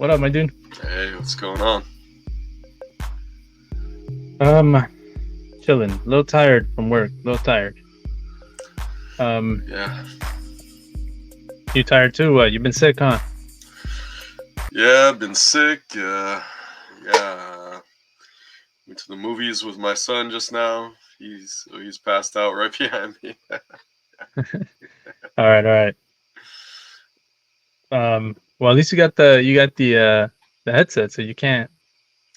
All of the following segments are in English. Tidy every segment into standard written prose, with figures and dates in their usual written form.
What up, my dude? Hey, what's going on? Um, Chilling. A little tired from work. A little tired. Um, Yeah, you tired too? What? You been sick, huh? yeah, I've been sick. Yeah, went to the movies with my son just now. He's passed out right behind me. All right, all right. Well, at least you got the headset, so you can't,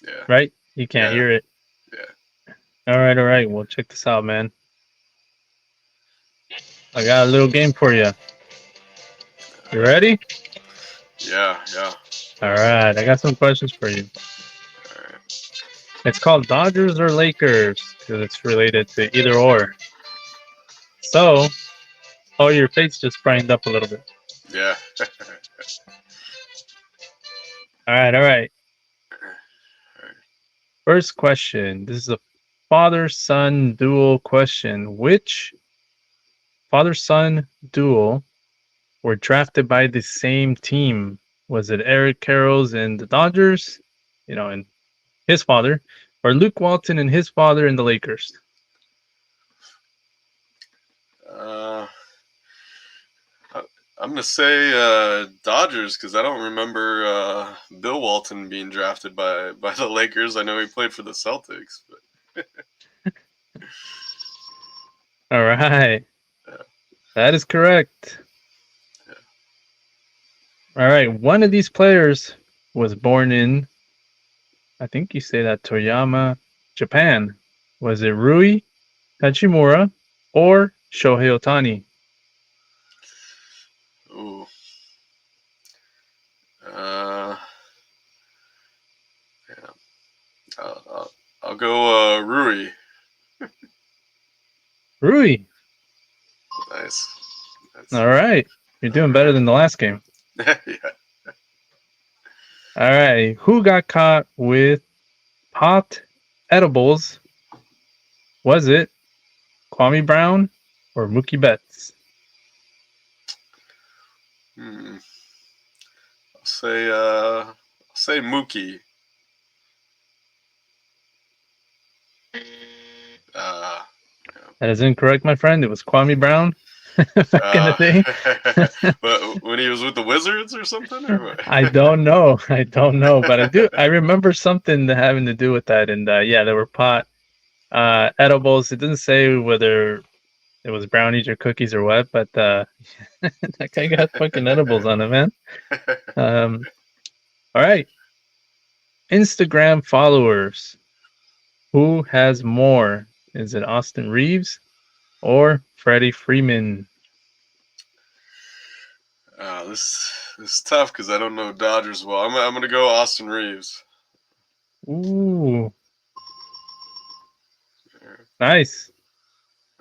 Yeah, right? You can't yeah, hear it. yeah. All right, all right. Well, check this out, man. I got a little game for you. All You right. ready? Yeah. All right. I got some questions for you. All right. It's called Dodgers or Lakers because it's related to either or. So, oh, your face just brightened up a little bit. Yeah. All right, all right. All right. First question. This is a father-son duel question. Which father-son duel were drafted by the same team? Was it Eric Carroll's and the Dodgers, and his father, or Luke Walton and his father in the Lakers? Uh, I- I'm gonna say Dodgers because I don't remember Bill Walton being drafted by the Lakers. I know he played for the Celtics, but All right. yeah, That is correct. yeah. All right. One of these players was born in, I think you say that, Toyama, Japan. Was it Rui Hachimura or Shohei Otani? Ooh. Uh, yeah. I'll go Rui. Rui. Nice. That's All right. You're all doing better right. than the last game. Yeah. All right. Who got caught with pot edibles? Was it Kwame Brown or Mookie Betts? Hmm. I'll say Mookie. Uh, That is incorrect, my friend. It was Kwame Brown back in the uh, day. but when he was with the Wizards or something, or I what? don't know. I don't know, but I do. I remember something having to do with that. And yeah, there were pot edibles. It didn't say whether it was brownies or cookies or what, but that guy got fucking edibles on him, man. Um, all right. Instagram followers. Who has more? Is it Austin Reeves or Freddie Freeman? This is tough because I don't know Dodgers well. I'm gonna go Austin Reeves. Ooh, nice.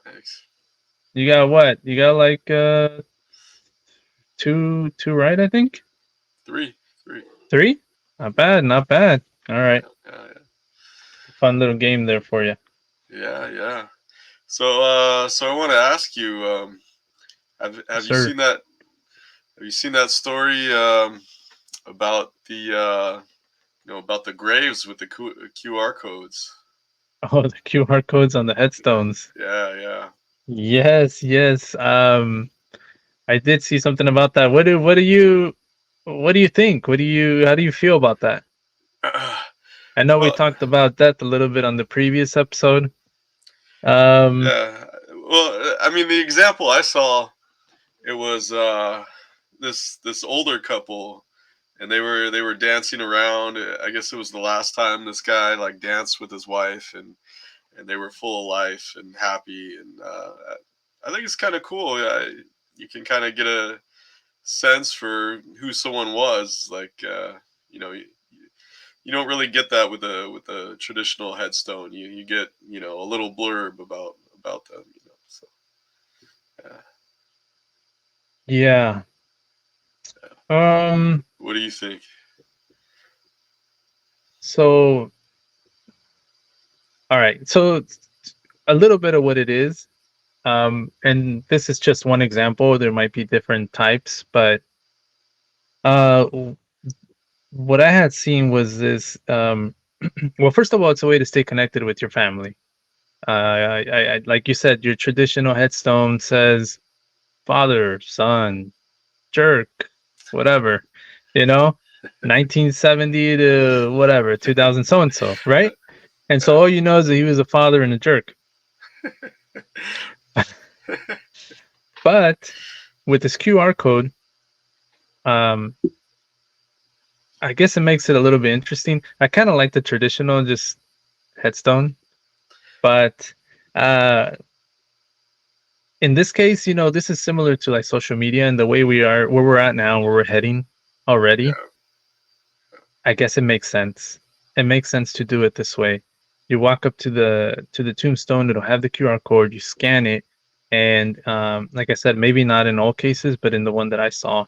Thanks. You got what? You got like two right, I think. Three, three. Three? Not bad, not bad. All right. Yeah, Fun little game there for you. yeah. So I want to ask you, Yes, have you sir. seen that? Have you seen that story about the about the graves with the QR codes? Oh, the QR codes on the headstones. Yeah. Yes, yes. I did see something about that. What do you think? How do you feel about that? I know we Well, talked about that a little bit on the previous episode. Um, yeah. Well, I mean, the example I saw, it was this older couple, and they were dancing around. I guess it was the last time this guy like danced with his wife, and they were full of life and happy. And I think it's kind of cool. You can kind of get a sense for who someone was. Like you know, you don't really get that with a traditional headstone. You get a little blurb about them. So yeah. yeah. Um, What do you think? so all right. So a little bit of what it is. And this is just one example. There might be different types, but uh what I had seen was this. Well, first of all, it's a way to stay connected with your family. Like you said, your traditional headstone says father, son, jerk, whatever, you know, 1970 to whatever, 2000, so and so, right? And so Yeah. all you know is that he was a father and a jerk. But with this QR code, um, I guess it makes it a little bit interesting. I kind of like the traditional just headstone, but uh, in this case, this is similar to like social media and the way we are, where we're at now, where we're heading already. Yeah. I guess it makes sense. It makes sense to do it this way. You walk up to the tombstone, it'll have the QR code, you scan it, and like I said, maybe not in all cases, but in the one that I saw,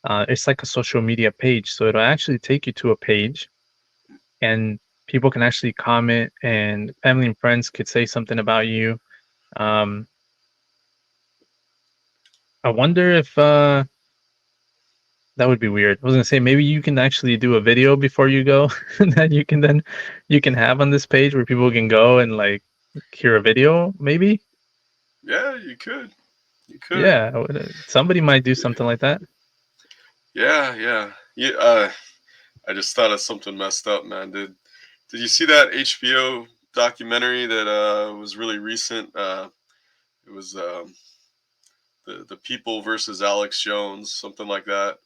it's like a social media page. So it'll actually take you to a page and people can actually comment and family and friends could say something about you. Um, I wonder if that would be weird. I was gonna say maybe you can actually do a video before you go that you can have on this page where people can go and like hear a video. Maybe, Yeah, you could. You could. yeah, somebody might do something like that. Yeah, yeah. Yeah, I just thought of something messed up, man. Did you see that HBO documentary that was really recent? It was the People versus Alex Jones, something like that.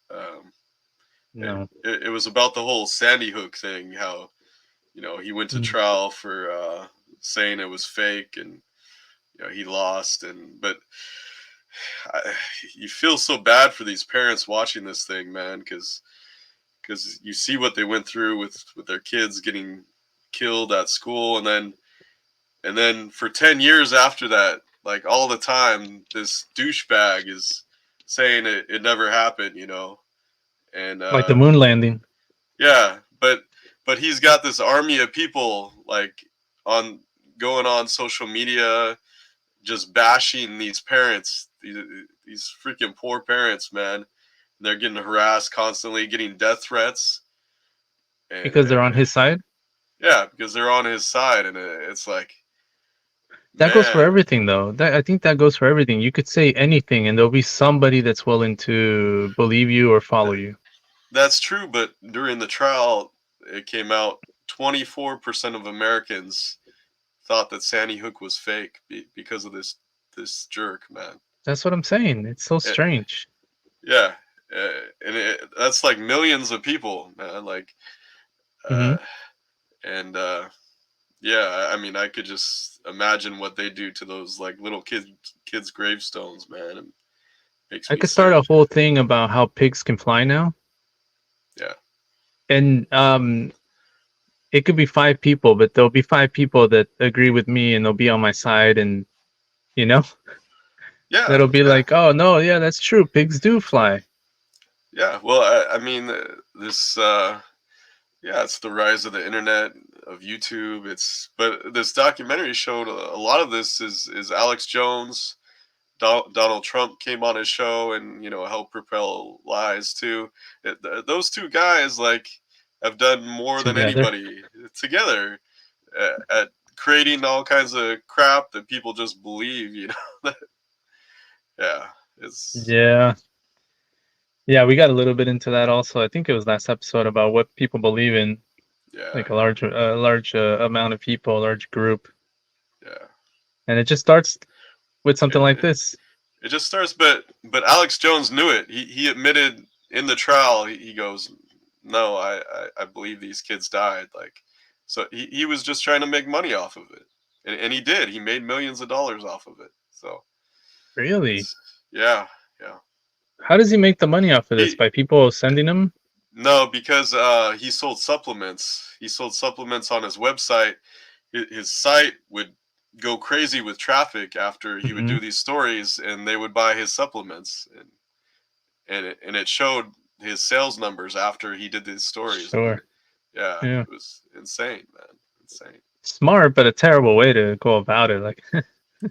No. It was about the whole Sandy Hook thing, how he went to Mm. trial for saying it was fake, and he lost, and but I, you feel so bad for these parents watching this thing, man, because you see what they went through with their kids getting killed at school, and then for 10 years after that, like all the time, this douchebag is saying it never happened, and Like the moon landing. yeah, but he's got this army of people like on going on social media just bashing these parents, these freaking poor parents, man. They're getting harassed constantly, getting death threats, and Because they're on his side. yeah, because they're on his side, and it's like, That goes for man, everything, though. I think that goes for everything. You could say anything, and there'll be somebody that's willing to believe you or follow you. that's true. But during the trial, it came out 24% of Americans thought that Sandy Hook was fake because of this jerk, man. That's what I'm saying. It's so It, strange. yeah, and that's like millions of people, man. Like, Hmm. uh, and yeah, I mean, I could just imagine what they do to those like little kids' gravestones, man. It makes I me could start sick. a whole thing about how pigs can fly now, Yeah, and it could be five people, but there'll be five people that agree with me, and they'll be on my side, and you know, yeah, that'll be yeah, like, oh no, yeah, that's true, pigs do fly. yeah. Well, I mean, this, yeah, it's the rise of the internet, of YouTube. But this documentary showed a lot of this is Alex Jones. Donald Trump came on his show and helped propel lies too. Those two guys like have done more than Together. anybody together at creating all kinds of crap that people just believe. Yeah, it's Yeah, yeah, we got a little bit into that also. I think it was last episode about what people believe in, yeah, like a large amount of people, a large group, yeah. and it just starts with something like It, this. it just starts, but Alex Jones knew it. He admitted in the trial. He goes, "No, I believe these kids died." Like, so he was just trying to make money off of it, and he did. He made millions of dollars off of it. So Really? it's yeah, yeah. How does he make the money off of this? He By people sending him? no, because he sold supplements. He sold supplements on his website. His site would go crazy with traffic after he would Hmm. do these stories, and they would buy his supplements, and it showed his sales numbers after he did these stories, and Sure. yeah, Yeah. it was insane, man, insane. Smart, but a terrible way to go about it. Like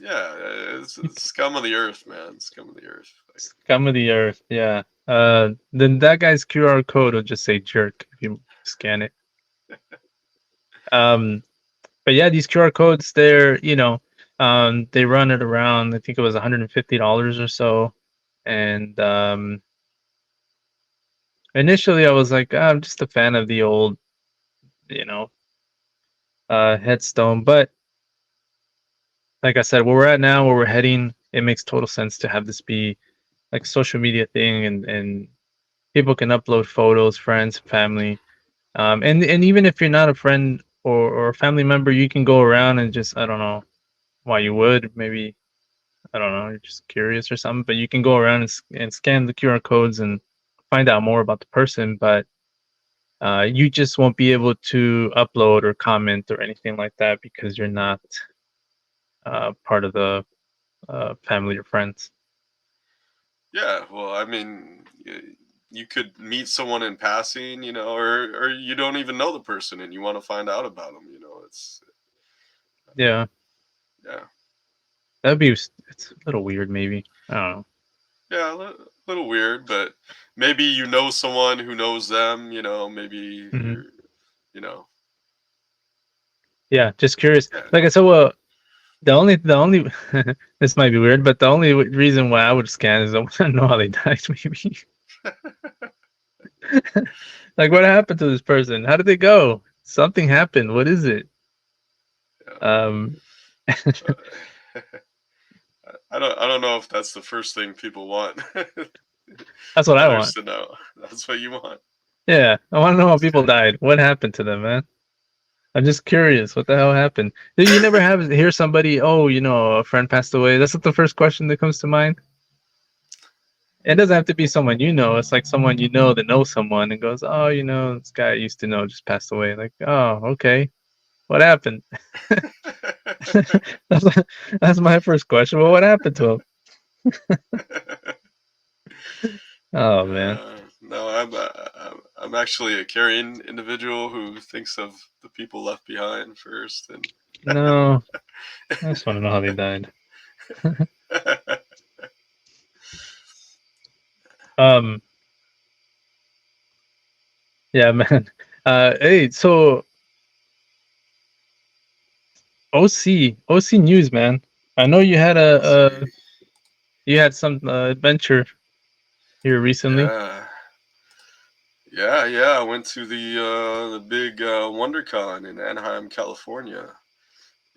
Yeah, it's scum of the earth, man, scum of the earth. Like, scum of the earth. Yeah. Then that guy's QR code will just say jerk if you scan it. Um, but yeah, these QR codes, they run it around. I think it was $150 or so, and initially I was like, I'm just a fan of the old, you know, headstone. But like I said, where we're at now, where we're heading, it makes total sense to have this be like a social media thing, and people can upload photos, friends, family, and even if you're not a friend or a family member, you can go around and just, I don't know why you would, maybe, I don't know, you're just curious or something, but you can go around and scan the QR codes and find out more about the person, but you just won't be able to upload or comment or anything like that because you're not part of the family or friends. Yeah, well, I mean, you could meet someone in passing, or you don't even know the person and you want to find out about them. It's Yeah, yeah, it's a little weird, maybe. I don't know. yeah, little weird, but maybe you know someone who knows them. Maybe Hmm. you're, you know, Yeah, just curious. yeah. Like I said, well, the only this might be weird, but the only reason why I would scan is I want to know how they died. Maybe like what happened to this person? How did they go? Something happened. What is it? Yeah. Um, I don't know if that's the first thing people want. that's what I Others want. to know. That's what you want. Yeah, I want to know how people died. What happened to them, man? I'm just curious. What the hell happened? You never have hear somebody, oh, a friend passed away. That's not the first question that comes to mind. It doesn't have to be someone you know. It's like someone you know that knows someone and goes, oh, this guy I used to know just passed away. Like, oh, okay. What happened? that's that's my first question. Well, what happened to him? Oh man. No, I'm actually a caring individual who thinks of the people left behind first, and No. I just want to know how they died. Um, yeah, man. Hey, so OC News, man. I know you had let's see. some adventure here recently. Yeah, yeah. I went to the big WonderCon in Anaheim, California.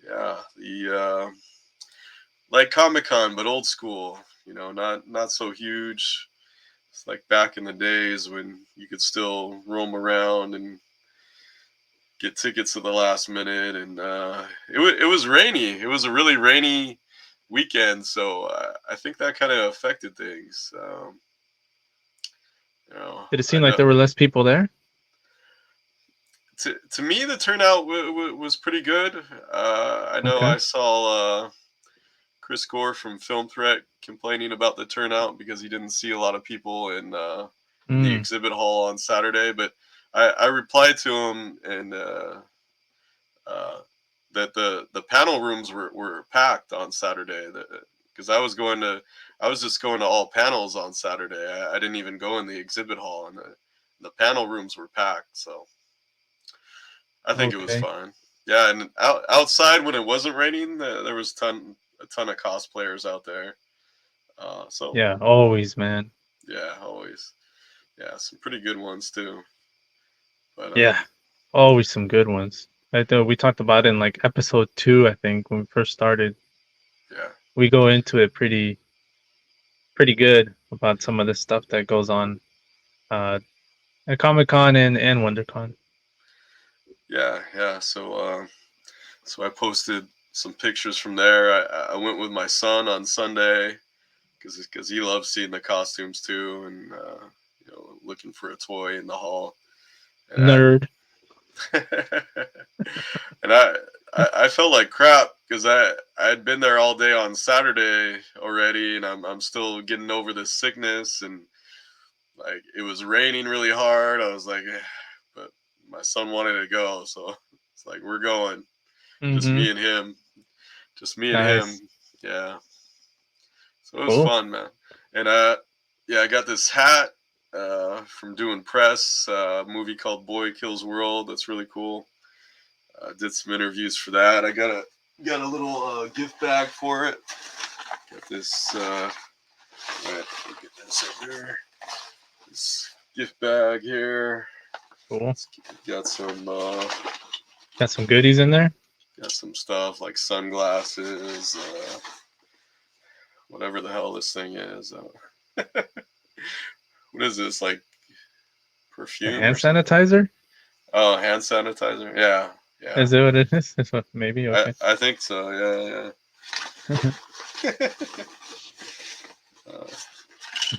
Yeah, the like Comic Con, but old school. Not so huge. It's like back in the days when you could still roam around and get tickets at the last minute, and it was rainy. It was a really rainy weekend, so I think that kind of affected things. Did it I seem like know there were less people there? to me the turnout was pretty good. I know Okay. I saw Chris Gore from Film Threat complaining about the turnout because he didn't see a lot of people in the Mm, exhibit hall on Saturday, but I replied to him and. Uh, that the panel rooms were packed on Saturday. Because I was just going to all panels on Saturday. I didn't even go in the exhibit hall, and the panel rooms were packed. So I think it was okay. fine. Yeah, and outside when it wasn't raining, there was a ton of cosplayers out there. So Yeah, always, man. yeah, always, yeah, some pretty good ones too. But Yeah, always some good ones. I know we talked about it in like episode 2, I think, when we first started. yeah, We go into it pretty good about some of the stuff that goes on uh at Comic Con and WonderCon. yeah. So I posted some pictures from there. I went with my son on Sunday because he loves seeing the costumes too, and looking for a toy in the hall. And Nerd. and I felt like crap because I had been there all day on Saturday already, and I'm still getting over this sickness, and like it was raining really hard. I was like, but my son wanted to go, so it's like we're going, just Mm-hmm. me and him. Just me and him. Nice. Yeah. So it was Cool. fun, man. And yeah, I got this hat from doing press. A movie called Boy Kills World. That's really cool. Did some interviews for that. I got a little gift bag for it. Got this. All right, get this up there. This gift bag here. Cool. Got some. Got some goodies in there. Got some stuff like sunglasses. Whatever the hell this thing is. What is this, like A perfume hand or something? sanitizer? Oh, hand sanitizer. Yeah, yeah. Is it what it is? It's what, maybe okay. I think so. Yeah, yeah.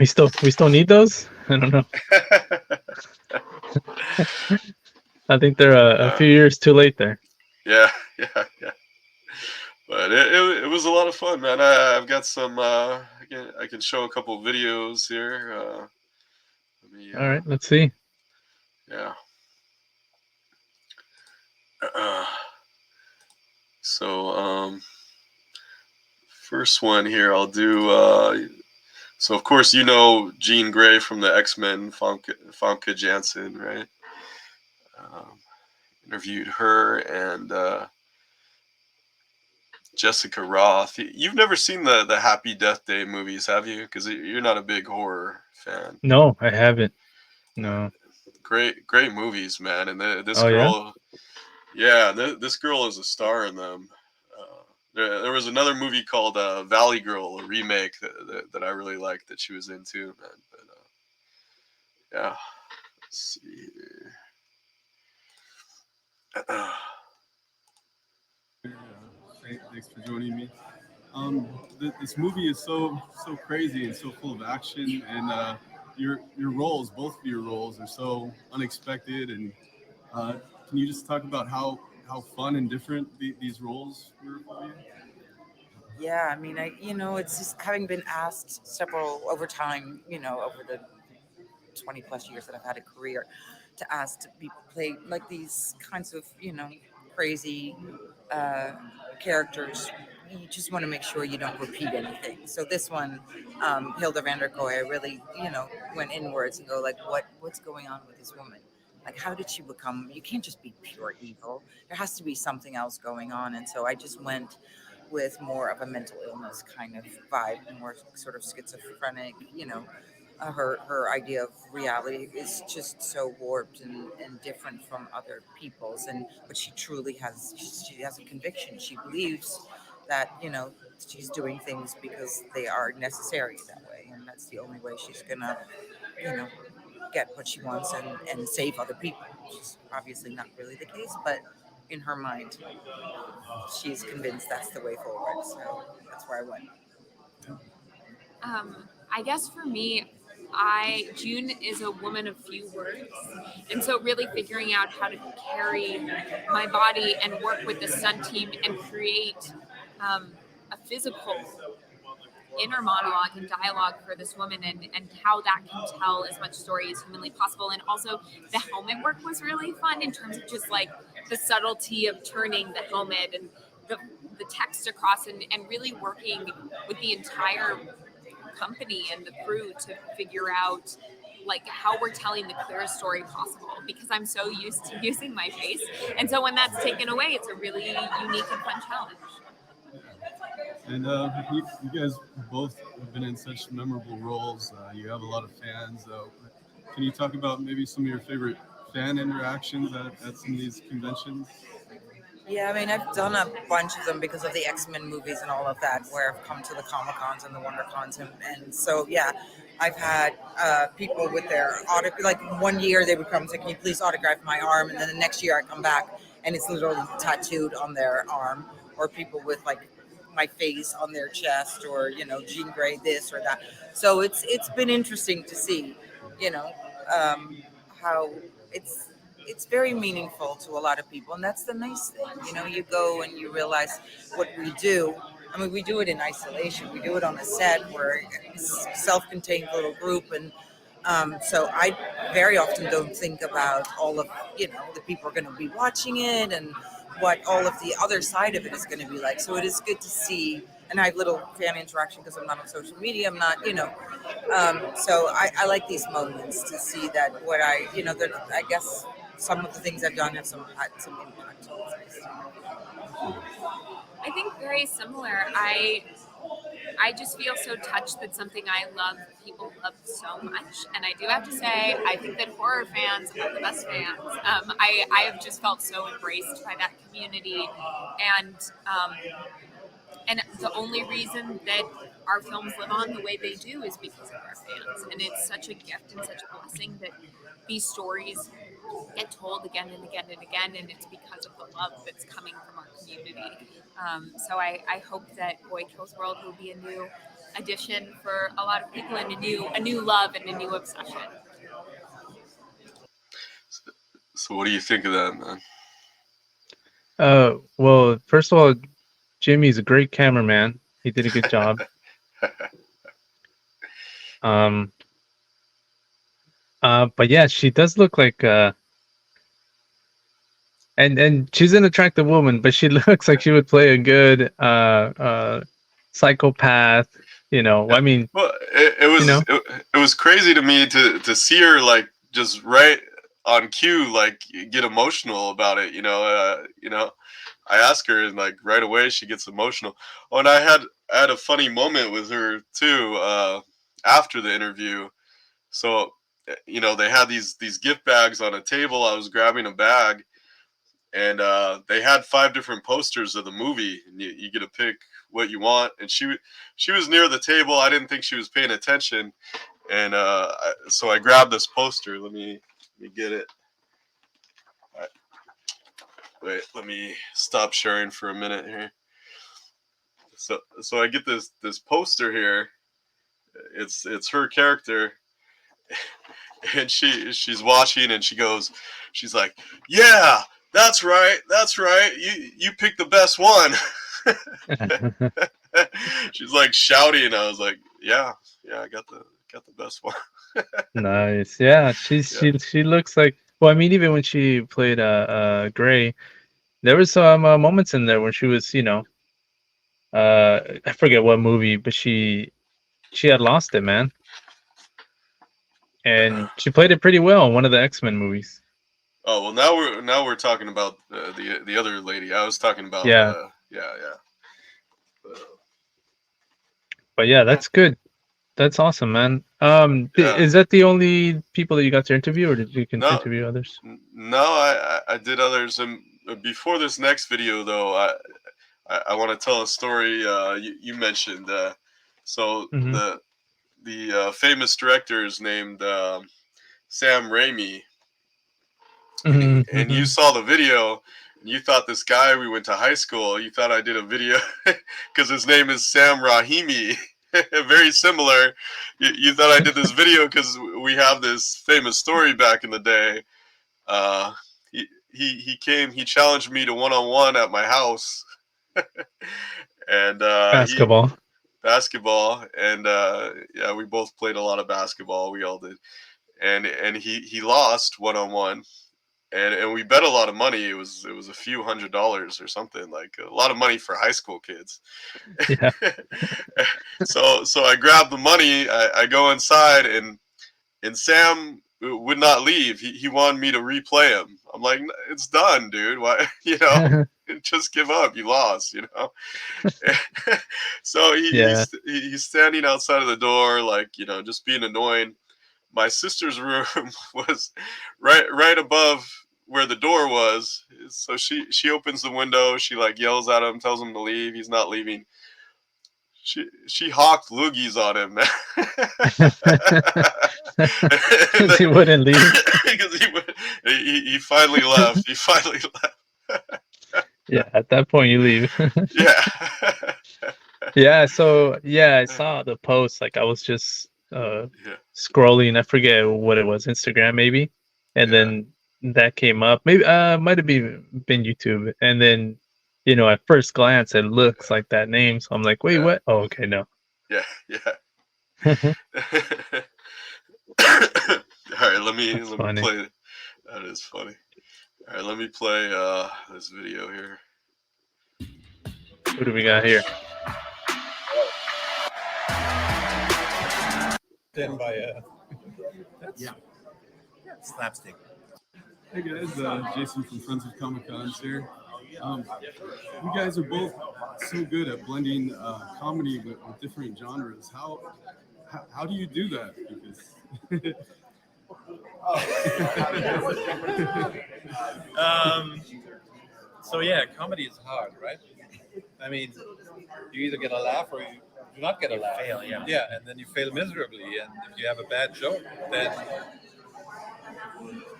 We still need those? I don't know. I think they're a few years too late there. Yeah, yeah, yeah. But it was a lot of fun, man. I've got some. I can show a couple videos here. Let me. All right, let's see. Yeah. So first one here I'll do. So of course you know Jean Grey from the X-Men, Famke Janssen, right? Interviewed her and Jessica Roth. You've never seen the Happy Death Day movies, have you? Because you're not a big horror fan. No, I haven't. No. Great movies, man. And this Oh yeah. girl, yeah, this girl is a star in them. There was another movie called Valley Girl, a remake that I really liked that she was in too, man. But yeah, let's see here. Thanks for joining me. This movie is so crazy and so full of action, and your roles, both of your roles, are so unexpected. And can you just talk about how fun and different these roles were for you? Yeah, I mean, it's just having been asked several over time, over the 20 plus years that I've had a career, to ask to be play like these kinds of, crazy uh, characters. You just want to make sure you don't repeat anything. So this one, Hilda Vanderkoy, I really, went inwards and go like, what's going on with this woman? Like, how did she become? You can't just be pure evil. There has to be something else going on. And so I just went with more of a mental illness kind of vibe, more sort of schizophrenic, her idea of reality is just so warped and different from other people's, and but she has a conviction. She believes that she's doing things because they are necessary that way, and that's the only way she's gonna you know get what she wants and save other people, which is obviously not really the case, but in her mind she's convinced that's the way forward, so that's where I went. I guess for me, June is a woman of few words, and so really figuring out how to carry my body and work with the stunt team and create a physical inner monologue and dialogue for this woman, and how that can tell as much story as humanly possible. And also the helmet work was really fun in terms of just like the subtlety of turning the helmet and the text across, and really working with the entire company and the crew to figure out like how we're telling the clearest story possible, because I'm so used to using my face, and so when that's taken away, it's a really unique and fun challenge. And you guys both have been in such memorable roles. You have a lot of fans. Can you talk about maybe some of your favorite fan interactions at some of these conventions? Yeah, I mean, I've done a bunch of them because of the X-Men movies and all of that, where I've come to the Comic-Cons and the WonderCons. And so, yeah, I've had people with their autograph. Like one year they would come and say, can you please autograph my arm? And then the next year I come back and it's literally tattooed on their arm. Or people with like my face on their chest, or, Jean Grey this or that. So it's been interesting to see, you know, how it's very meaningful to a lot of people, and that's the nice thing. You go and you realize what we do. I mean, we do it in isolation. We do it on a set where it's a self-contained little group, and so I very often don't think about all of the people are going to be watching it and what all of the other side of it is going to be like. So it is good to see and I have little fan interaction because I'm not on social media. I'm not, so I like these moments to see that what I guess some of the things I've done have had some impact. So it's nice. I think very similar. I just feel so touched that something I love, people love so much. And I do have to say, I think that horror fans are the best fans. I have just felt so embraced by that community. And the only reason that our films live on the way they do is because of our fans. And it's such a gift and such a blessing that these stories get told again and again and again, and it's because of the love that's coming from our community. So I hope that Boy Kills World will be a new addition for a lot of people, and a new love and a new obsession. So what do you think of that, man? Well, first of all, Jimmy's a great cameraman. He did a good job. But yeah, she does look like and she's an attractive woman, but she looks like she would play a good psychopath. I mean, well, it was crazy to me to see her like just right on cue, like get emotional about it. I ask her and like right away she gets emotional. Oh, and I had a funny moment with her too after the interview. So they had these gift bags on a table. I was grabbing a bag, and they had 5 different posters of the movie, and you get to pick what you want. And she was near the table. I didn't think she was paying attention, and so I grabbed this poster. Let me get it. Right. Wait, let me stop sharing for a minute here. So I get this poster here. It's her character, and she's watching, and she's like, "Yeah, that's right. You picked the best one." She's like shouting. I was like, "Yeah, I got the best one." Nice. Yeah, she looks like. Well, I mean, even when she played Gray, there was some moments in there when she was, I forget what movie, but she had lost it, man. And she played it pretty well in one of the X-Men movies. Oh, well, now we're talking about the other lady. I was talking about yeah. But yeah, that's good. That's awesome, man. Is that the only people that you got to interview, or did you interview others? No, I did others. And before this next video, though, I want to tell a story you mentioned. So Mm-hmm. the famous director is named Sam Raimi, Mm-hmm. and you saw the video. And you thought this guy we went to high school. You thought I did a video because his name is Sam Raimi. Very similar. You thought I did this video because we have this famous story back in the day. He came. He challenged me to 1-on-1 at my house, and Basketball. Basketball, and yeah, we both played a lot of basketball. We all did, and he lost 1-on-1. And we bet a lot of money. It was a few $100s or something, like a lot of money for high school kids. Yeah. So I grabbed the money. I go inside, and Sam would not leave. He wanted me to replay him. I'm like, it's done, dude. Why? Just give up. You lost. So he's standing outside of the door, like just being annoying. My sister's room was right above where the door was. So she opens the window. She like yells at him, tells him to leave. He's not leaving. She hawked loogies on him, man. Because he wouldn't leave. Because he finally left. He finally left. Yeah, at that point you leave. Yeah. Yeah. So yeah, I saw the post. Like I was just scrolling. I forget what it was, Instagram maybe, and then that came up. Maybe might have been YouTube, and then at first glance it looks like that name. So I'm like, wait, what? Oh, okay, no. Yeah. All right, let me play. That is funny. All right, let me play this video here. Who do we got here? in by a. Yeah. Slapstick. Hey guys, Jason from Friends of Comic Cons here. You guys are both so good at blending comedy with different genres. How do you do that? Because So yeah, comedy is hard, right? I mean, you either get a laugh or you do not get a laugh. Fail, yeah. Yeah, and then you fail miserably. And if you have a bad joke, then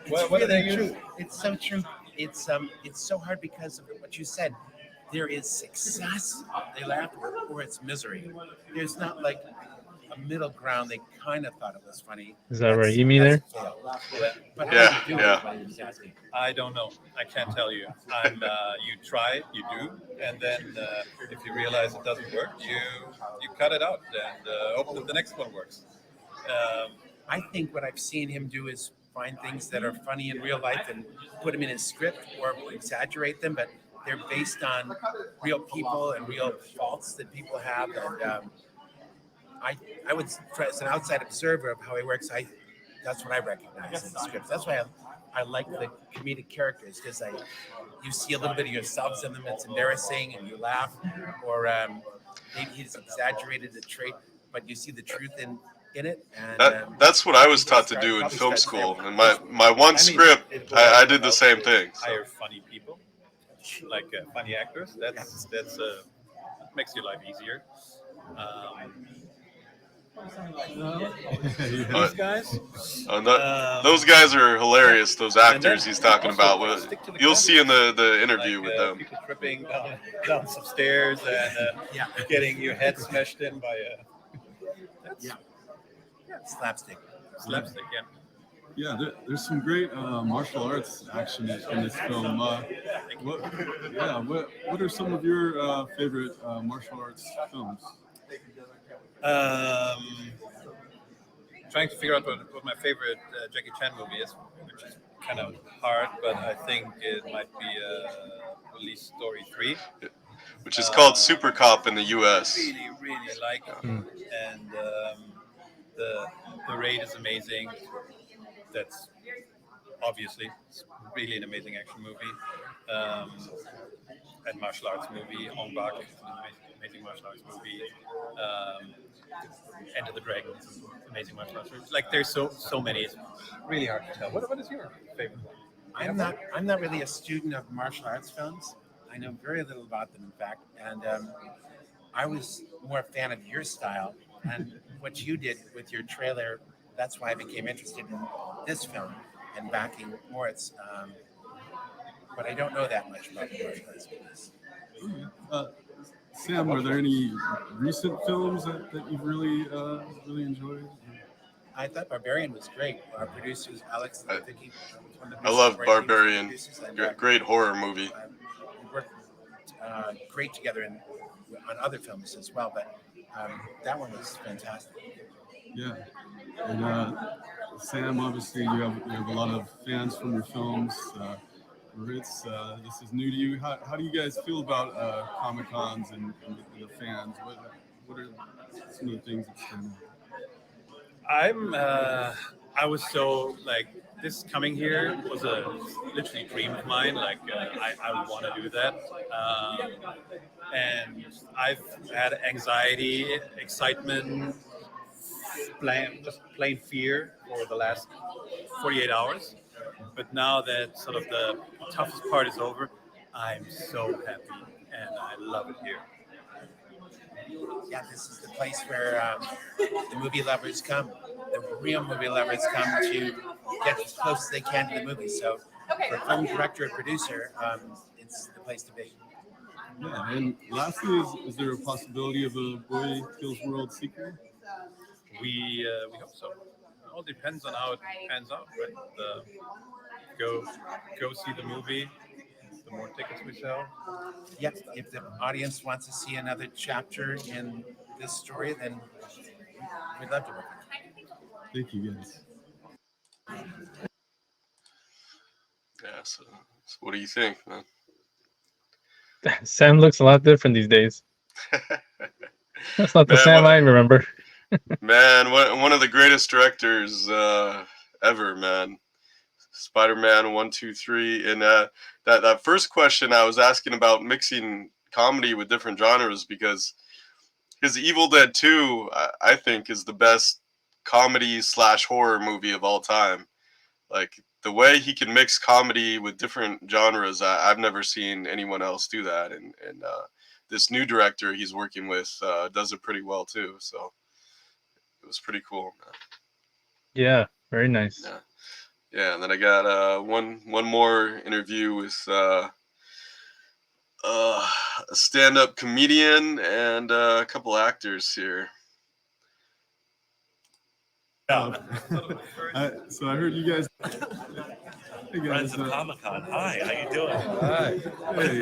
It's what do really they use? true. It's so true. It's so hard because of what you said. There is success, they laugh, or it's misery. There's not like a middle ground. They kind of thought it was funny. Is that right? You mean there? That's a fail. Yeah. But Yeah, how do you do yeah. it? Is asking. I don't know. I can't tell you. You try, you do, and then if you realize it doesn't work, you cut it out and hope that the next one works. I think what I've seen him do is find things that are funny in real life and put them in his script or exaggerate them, but they're based on real people and real faults that people have. And I would, as an outside observer of how he works, that's what I recognize in the script. That's why I like the comedic characters, because you see a little bit of yourselves in them. It's embarrassing, and you laugh, or maybe he's exaggerated the trait, but you see the truth in it. And That's what I was taught to do in film school. And my one script, I did the same thing. So. Hire funny people, like funny actors. That's makes your life easier. These guys. Those guys are hilarious. Those actors he's talking also about. Well, stick to the you'll see in the comedy. interview Like, with them. people tripping down some stairs and getting your head smashed in by a slapstick. slapstick. Yeah. yeah, there's some great martial arts action in this film. What are some of your favorite martial arts films? Trying to figure out what my favorite Jackie Chan movie is, which is kind of hard, but I think it might be Police Story 3. Which is called Super Cop in the U.S. Really like it. And the Raid is amazing. That's obviously it's really an amazing action movie. And martial arts movie, Ong Bak, amazing martial arts movie. Enter the Dragon, amazing martial arts movie. Like there's so many. It's really hard to tell. What is your favorite one? I'm not really a student of martial arts films. I know very little about them, in fact, and I was more a fan of your style and what you did with your trailer. That's why I became interested in this film and backing Moritz. But I don't know that much about the martial arts movies. Sam, are there any recent films that you've really enjoyed? I thought Barbarian was great. Our producers, Alex and Vicky. I love Barbarian. Great horror movie. We worked great together on other films as well, but that one was fantastic. Yeah, and Sam, obviously you have a lot of fans from your films. Moritz, this is new to you. How do you guys feel about Comic Cons and the fans? What are some of the things that stand out? I was so like this coming here was a literally dream of mine. Like I want to do that, and I've had anxiety, excitement, plain fear for the last 48 hours. But now that sort of the toughest part is over, I'm so happy and I love it here. Yeah, this is the place where the movie lovers come. The real movie lovers come to get as close as they can to the movie. So for a film director or producer, it's the place to be. Yeah, and lastly, is there a possibility of a Boy Kills World sequel? We hope so. It all depends on how it pans out. But go see the movie. The more tickets we sell. Yes, if the audience wants to see another chapter in this story, then we'd love to work with it. Thank you, guys. Yeah. So what do you think, man? Sam looks a lot different these days. That's not the Man, Sam I remember. Man, one of the greatest directors ever, man. Spider-Man 1, 2, 3, and that first question I was asking about mixing comedy with different genres because his Evil Dead 2, I think, is the best comedy / horror movie of all time. Like the way he can mix comedy with different genres, I've never seen anyone else do that, and this new director he's working with does it pretty well too. So it was pretty cool. Yeah, very nice. Yeah. Yeah, and then I got one more interview with a stand-up comedian and a couple actors here. So I heard you guys. Hey guys, Friends of Comic-Con. Hi, how you doing? Hi. Hey.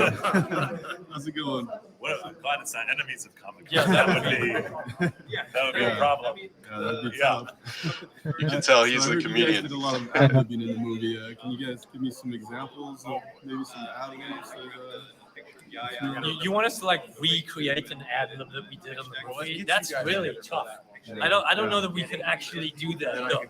How's it going? Well, I'm glad it's not enemies of Comic-Con. Yeah, that would be a problem. Yeah, that'd be tough. You can tell he's so I a heard comedian. You guys did a lot of ad-libbing in the movie. Can you guys give me some examples of maybe some ad-libs? You want us to like recreate an ad lib that we did on the movie? That's really tough. I don't know that we could actually do that. No.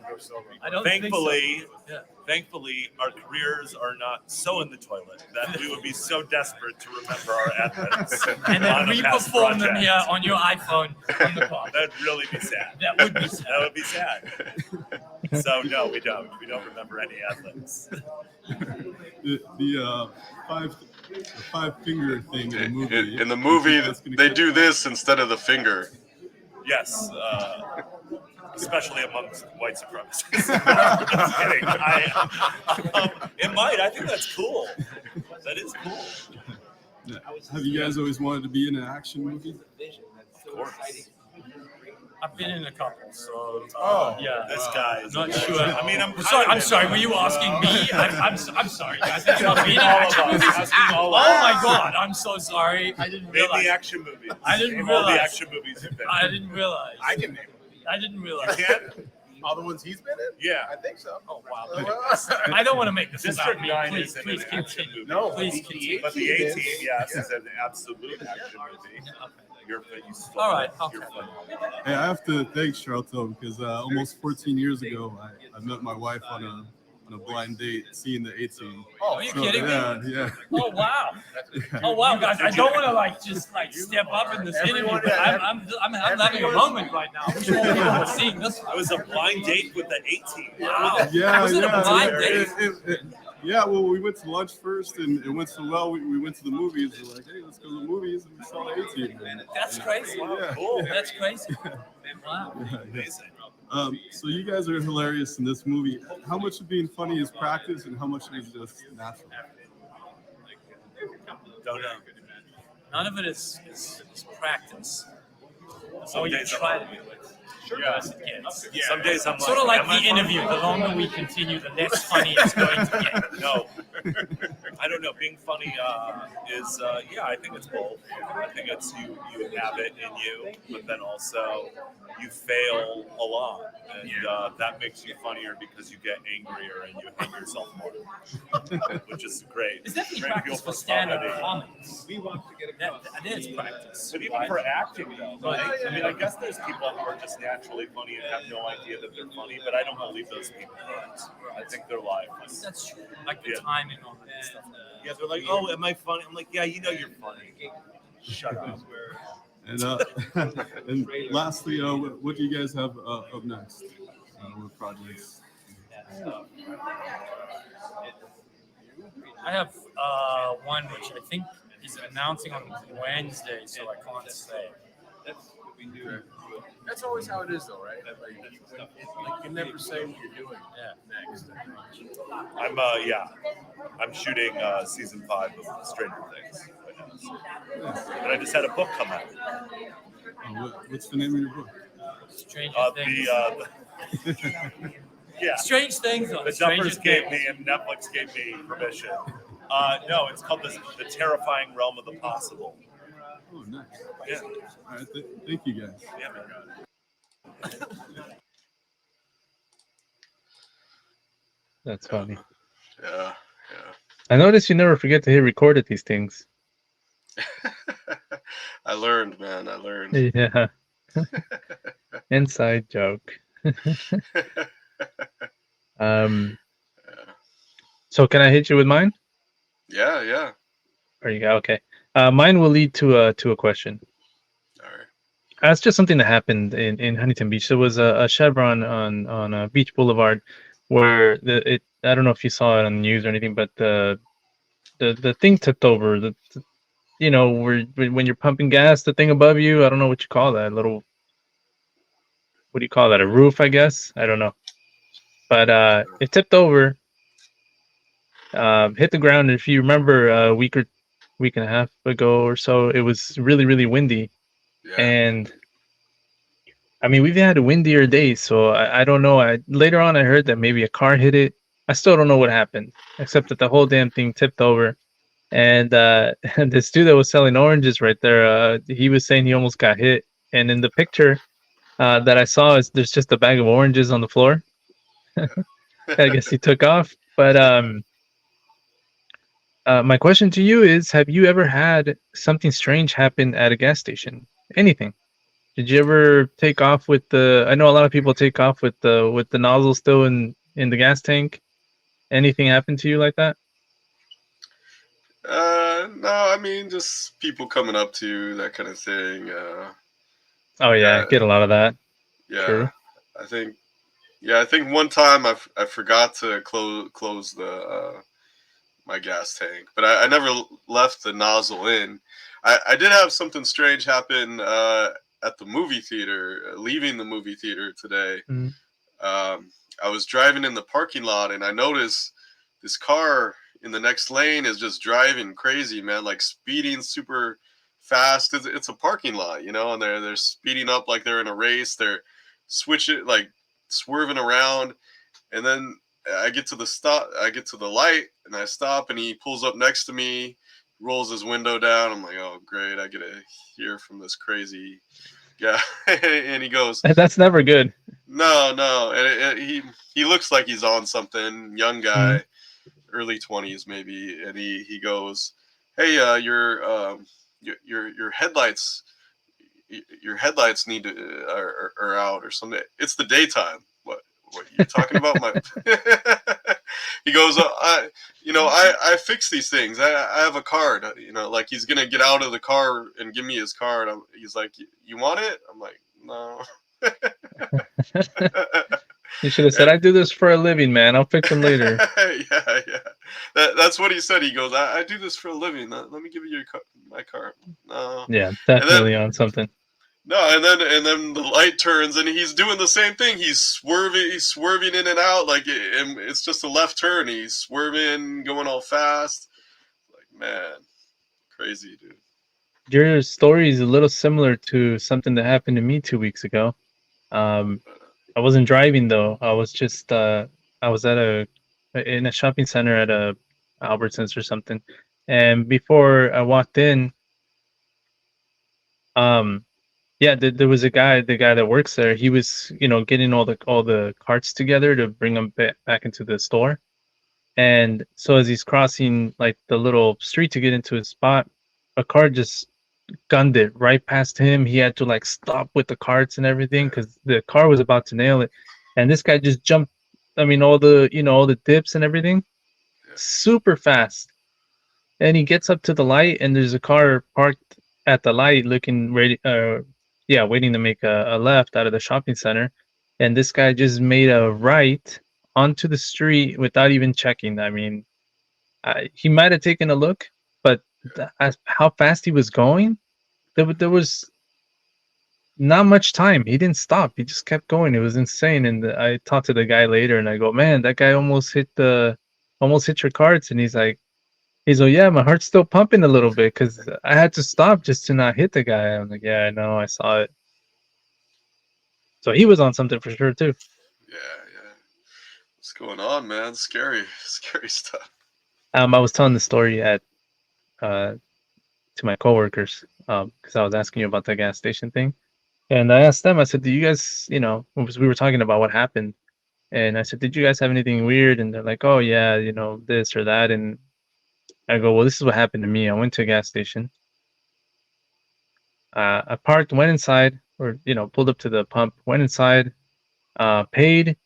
I don't Thankfully, think so. thankfully, our careers are not so in the toilet that we would be so desperate to remember our admins. And then re-perform them here on your iPhone on the car. That'd really be sad. That would be sad. That would be sad. So no, we don't. We don't remember any admins. The five finger thing in the movie. In the movie, they do this instead of the finger. Yes, especially amongst white supremacists. Just kidding. It might. I think that's cool. That is cool. Have you guys always wanted to be in an action movie? Of course. I've been in a couple, so yeah. This guy is not sure. I mean, I'm sorry. Were you asking me? I'm sorry. I think about being in action movies. Oh my God! I'm so sorry. I didn't realize. Name the action movies. I didn't Name realize. all the action movies you've been in. I didn't realize. I can name them. I didn't realize. You can? All the ones he's been in? Yeah. I think so. Oh wow! I don't want to make this District about me. 9 Please, is please an action continue. movie. No, Please the continue. But the 18 A-Team, yes, is an absolute action movie. You All right. You're Okay. fun. Hey, I have to thank Charlton because almost 14 years ago, I met my wife on a blind date seeing the A-Team. Oh, are you kidding me? Yeah. Oh wow! Oh wow, guys! I don't want to just step up in this interview, but I'm having a moment right now. I wish more people were seeing this. It was a blind date with the A-Team. Wow. Yeah, Was it a blind date? Yeah, well, we went to lunch first, and it went so well. We went to the movies. We're like, hey, let's go to the movies, and we saw the A-Team. That's crazy. Yeah. Cool. That's crazy. Wow. Amazing. So you guys are hilarious in this movie. How much of being funny is practice, and how much is just natural? Don't know. None of it is practice. Some you days try I'm to do it. Yeah. Some days I'm Sort of like am I the interview. funny? The longer we continue, the less funny it's going to get. No. I don't know. Being funny is, I think it's both. I think it's you have it in you, but then also you fail a lot. And that makes you funnier because you get angrier and you hate yourself more, which is great. It's definitely Great practice feel for stand-up comedy. comedies. That is practice. But even for acting, though, I mean, I guess there's people who are just naturally funny and have no idea that they're funny, but I don't believe those people. I think they're lying. That's true. Like the Yeah. timing on that stuff. Yeah, they're like, "Oh, am I funny?" I'm like, "Yeah, you know you're funny." Shut up. And and lastly, what do you guys have up next? What projects? I have one which I think is announcing on Wednesday, so I can't say. That's always how it is, though, right? Like, you can never say what you're doing next. I'm shooting season 5 of Stranger Things right now. And I just had a book come out. What's the name of your book? Stranger Things. Strange Things. The Duffers gave me and Netflix gave me permission. No, it's called the Terrifying Realm of the Possible. Oh, nice. Yeah. All right, thank you guys. Yeah, man. That's funny. Yeah. I noticed you never forget to hit record at these things. I learned, man. I learned. Yeah. Inside joke. Um. So can I hit you with mine? Yeah. There you go. Okay. Mine will lead to a question. All right. That's just something that happened in Huntington Beach. There was a Chevron on Beach Boulevard where I don't know if you saw it on the news or anything, but the thing tipped over. Where when you're pumping gas, the thing above you, I don't know what you call that. Little, what do you call that? A roof, I guess. I don't know. But it tipped over, hit the ground. And if you remember week and a half ago or so, it was really, really windy. Yeah. And I mean, we've had windier days, so I don't know. Later on, I heard that maybe a car hit it. I still don't know what happened, except that the whole damn thing tipped over. And this dude that was selling oranges right there, he was saying he almost got hit. And in the picture that I saw, there's just a bag of oranges on the floor. I guess he took off. But my question to you is: have you ever had something strange happen at a gas station? Anything? Did you ever take off with the? I know a lot of people take off with the nozzle still in the gas tank. Anything happen to you like that? No, I mean just people coming up to you, that kind of thing. Oh yeah, get a lot of that. Yeah, True. I think one time I forgot to close the my gas tank, but I never left the nozzle in. I did have something strange happen at the movie theater, leaving the movie theater today. Mhm. I was driving in the parking lot and I noticed this car in the next lane is just driving crazy, man, like speeding super fast. It's a parking lot, and they're speeding up like they're in a race. They're switching, like swerving around, and then I get to the light, and I stop, and he pulls up next to me, rolls his window down. I'm like, oh great, I get to hear from this crazy guy, and he goes, That's never good. no, and he looks like he's on something, young guy, early 20s maybe, and he goes, hey, your headlights. Your headlights need to are out or something. It's the daytime. What you're talking about? He goes, I fix these things. I have a card. Like he's gonna get out of the car and give me his card. He's like, you want it? I'm like, no. You should have said, I do this for a living, man. I'll fix them later. Yeah. That's what he said. He goes, I do this for a living. Let me give you my card. No. Yeah, definitely on something. No, and then the light turns and he's doing the same thing. He's swerving in and out like it's just a left turn. He's swerving, going all fast. Like, man, crazy, dude. Your story is a little similar to something that happened to me 2 weeks ago. I wasn't driving though. I was just I was in a shopping center at a Albertsons or something, and before I walked in, yeah, there was the guy that works there. He was getting all the carts together to bring them back into the store, and so as he's crossing like the little street to get into his spot, a car just gunned it right past him. He had to like stop with the carts and everything because the car was about to nail it, and this guy just jumped. I mean, all the dips and everything, super fast. And he gets up to the light, and there's a car parked at the light, looking ready. Waiting to make a left out of the shopping center, and this guy just made a right onto the street without even checking. I mean, he might have taken a look, but how fast he was going, there was not much time. He didn't stop. He just kept going. It was insane. And I talked to the guy later, and I go, "Man, that guy almost hit your carts." And he's like, "Yeah, my heart's still pumping a little bit because I had to stop just to not hit the guy." I'm like, "Yeah, I know. I saw it." So he was on something for sure too. Yeah. What's going on, man? Scary stuff. I was telling the story to my coworkers because I was asking you about the gas station thing, and I asked them. I said, "Do you guys, we were talking about what happened?" And I said, "Did you guys have anything weird?" And they're like, "Oh yeah, this or that." And I go, "Well, this is what happened to me. I went to a gas station. I parked, went inside, or pulled up to the pump, went inside, paid,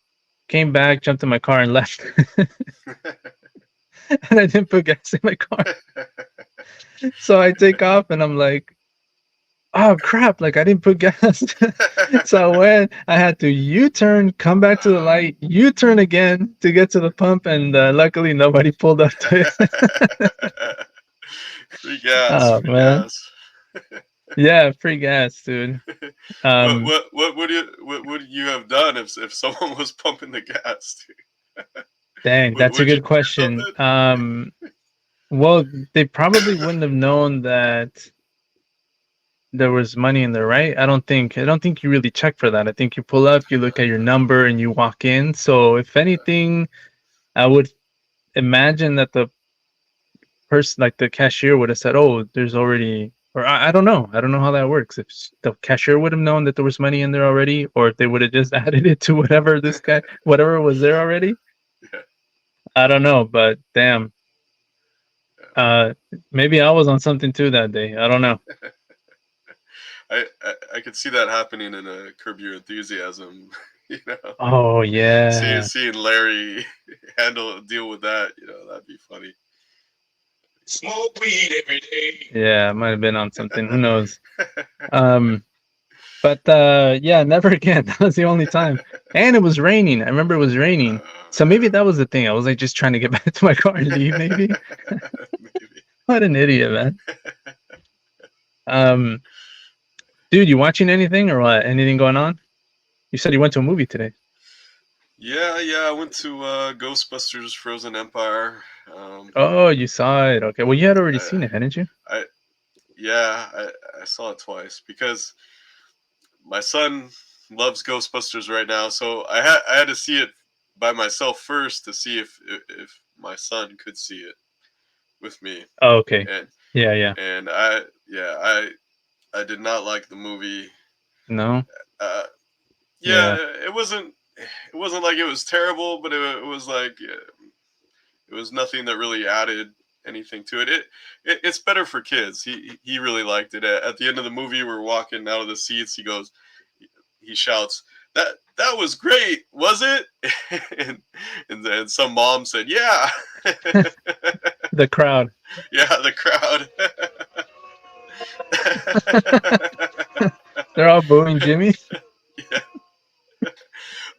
came back, jumped in my car, and left. And I didn't put gas in my car, so I take off, and I'm like, oh crap! Like I didn't put gas. So I had to U-turn, come back to the light, U-turn again to get to the pump, and luckily nobody pulled up to it. Free gas, Oh free man, gas. yeah, free gas, dude. What would you have done if someone was pumping the gas? Dang, that's a Would you good do question. something? Well, they probably wouldn't have known that there was money in there, right? I don't think you really check for that. I think you pull up, you look at your number, and you walk in. So if anything, I would imagine that the person, like the cashier, would have said, "Oh, there's already," or I don't know. I don't know how that works. If the cashier would have known that there was money in there already, or if they would have just added it to whatever was there already. Yeah. I don't know, but damn. Uh, Maybe I was on something too that day. I don't know. I could see that happening in a Curb Your Enthusiasm. You know, Oh yeah, seeing Larry deal with that. You know, that'd be funny. Smoke weed every day. yeah, I might have been on something. Who knows? But yeah, never again. That was the only time. And it was raining. I remember it was raining. So maybe that was the thing. I was like just trying to get back to my car and leave. Maybe. Maybe. What an idiot, man. Dude, you watching anything or what? Anything going on? You said you went to a movie today. Yeah, I went to Ghostbusters: Frozen Empire. Oh, you saw it. Okay. Well, you had already I, seen it, hadn't you? I saw it twice because my son loves Ghostbusters right now, so I had to see it by myself first to see if my son could see it with me. Oh, okay. And Yeah. and I did not like the movie. No. Uh, Yeah. it wasn't like it was terrible, but it was like it was nothing that really added anything to it. It's better for kids. He really liked it. At the end of the movie, we're walking out of the seats. He shouts, that was great, was it? and then some mom said, yeah. The crowd. Yeah, the crowd. They're all booing Jimmy. Yeah.